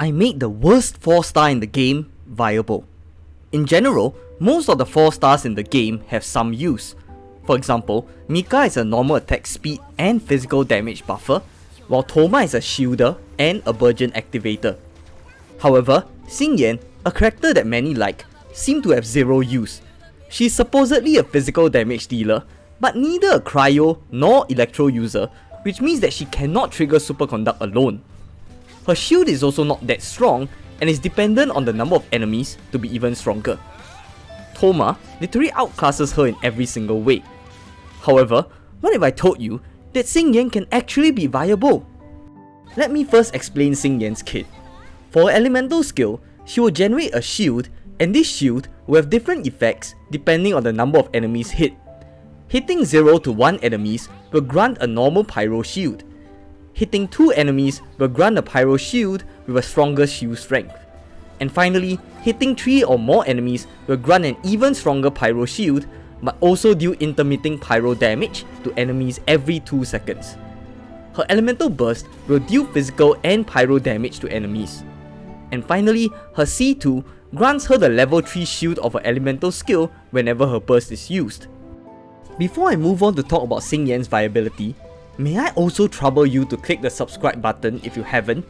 I made the worst 4-star in the game viable. In general, most of the 4 stars in the game have some use. For example, Mika is a normal attack speed and physical damage buffer, while Thoma is a shielder and a burgeon activator. However, Xinyan, a character that many like, seemed to have zero use. She's supposedly a physical damage dealer, but neither a cryo nor electro user, which means that she cannot trigger superconduct alone. Her shield is also not that strong and is dependent on the number of enemies to be even stronger. Thoma literally outclasses her in every single way. However, what if I told you that Xinyan can actually be viable? Let me first explain Xinyan's kit. For her elemental skill, she will generate a shield, and this shield will have different effects depending on the number of enemies hit. Hitting 0 to 1 enemies will grant a normal pyro shield. Hitting 2 enemies will grant a pyro shield with a stronger shield strength. And finally, hitting 3 or more enemies will grant an even stronger pyro shield, but also deal intermitting pyro damage to enemies every 2 seconds. Her elemental burst will deal physical and pyro damage to enemies. And finally, her C2 grants her the level 3 shield of her elemental skill whenever her burst is used. Before I move on to talk about Xinyan's viability, may I also trouble you to click the subscribe button if you haven't?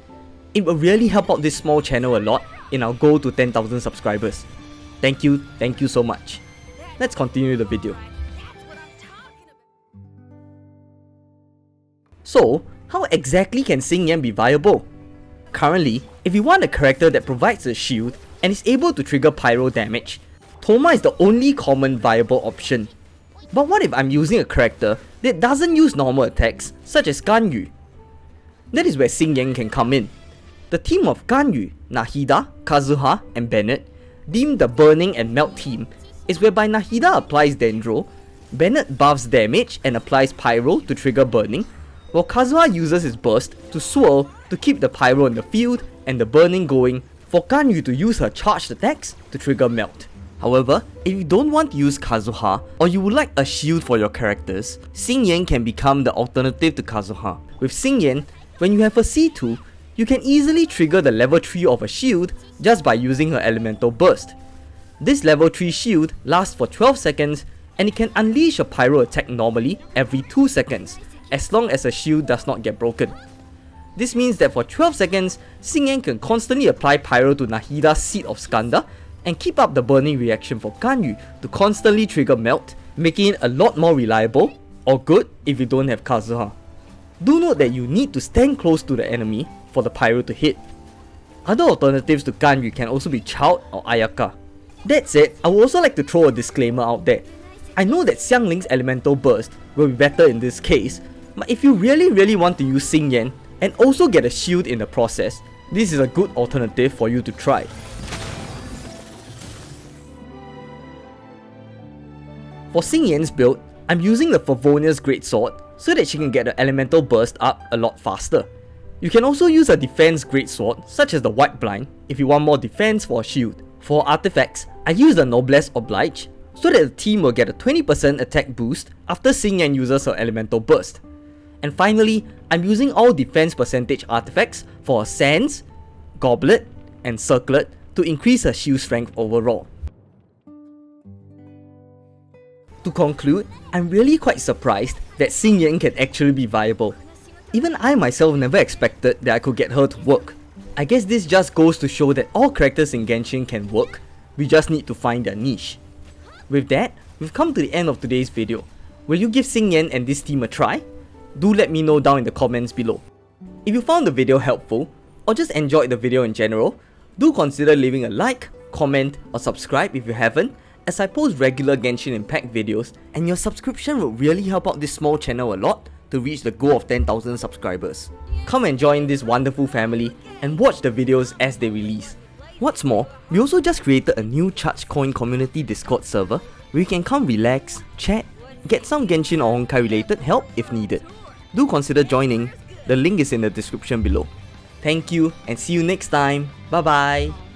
It will really help out this small channel a lot in our goal to 10,000 subscribers. Thank you so much. Let's continue the video. So, how exactly can Xinyan be viable? Currently, if you want a character that provides a shield and is able to trigger pyro damage, Thoma is the only common viable option. But what if I'm using a character that doesn't use normal attacks, such as Ganyu? That is where Xinyan can come in. The team of Ganyu, Nahida, Kazuha, and Bennett, deemed the Burning and Melt team, is whereby Nahida applies Dendro, Bennett buffs damage and applies Pyro to trigger Burning, while Kazuha uses his burst to swirl to keep the Pyro in the field and the Burning going for Ganyu to use her charged attacks to trigger Melt. However, if you don't want to use Kazuha or you would like a shield for your characters, Xinyan can become the alternative to Kazuha. With Xinyan, when you have a C2, you can easily trigger the level 3 of a shield just by using her elemental burst. This level 3 shield lasts for 12 seconds and it can unleash a pyro attack normally every 2 seconds, as long as a shield does not get broken. This means that for 12 seconds, Xinyan can constantly apply pyro to Nahida's Seed of Skandha and keep up the burning reaction for Ganyu to constantly trigger Melt, making it a lot more reliable, or good if you don't have Kazuha. Do note that you need to stand close to the enemy for the pyro to hit. Other alternatives to Ganyu can also be Child or Ayaka. That said, I would also like to throw a disclaimer out there. I know that Xiangling's elemental burst will be better in this case, but if you really want to use Xinyan and also get a shield in the process, this is a good alternative for you to try. For Xinyan's build, I'm using the Favonia's Greatsword so that she can get the elemental burst up a lot faster. You can also use a defense Greatsword such as the White Blind if you want more defense for a shield. For artifacts, I use the Noblesse Oblige so that the team will get a 20% attack boost after Xinyan uses her elemental burst. And finally, I'm using all defense percentage artifacts for her Sands, Goblet, and Circlet to increase her shield strength overall. To conclude, I'm really quite surprised that Xinyan can actually be viable. Even I myself never expected that I could get her to work. I guess this just goes to show that all characters in Genshin can work, we just need to find their niche. With that, we've come to the end of today's video. Will you give Xinyan and this team a try? Do let me know down in the comments below. If you found the video helpful, or just enjoyed the video in general, do consider leaving a like, comment, or subscribe if you haven't, as I post regular Genshin Impact videos, and your subscription will really help out this small channel a lot to reach the goal of 10,000 subscribers. Come and join this wonderful family and watch the videos as they release. What's more, we also just created a new Charge Coin community Discord server where you can come relax, chat, get some Genshin or Honkai related help if needed. Do consider joining, the link is in the description below. Thank you and see you next time, bye bye!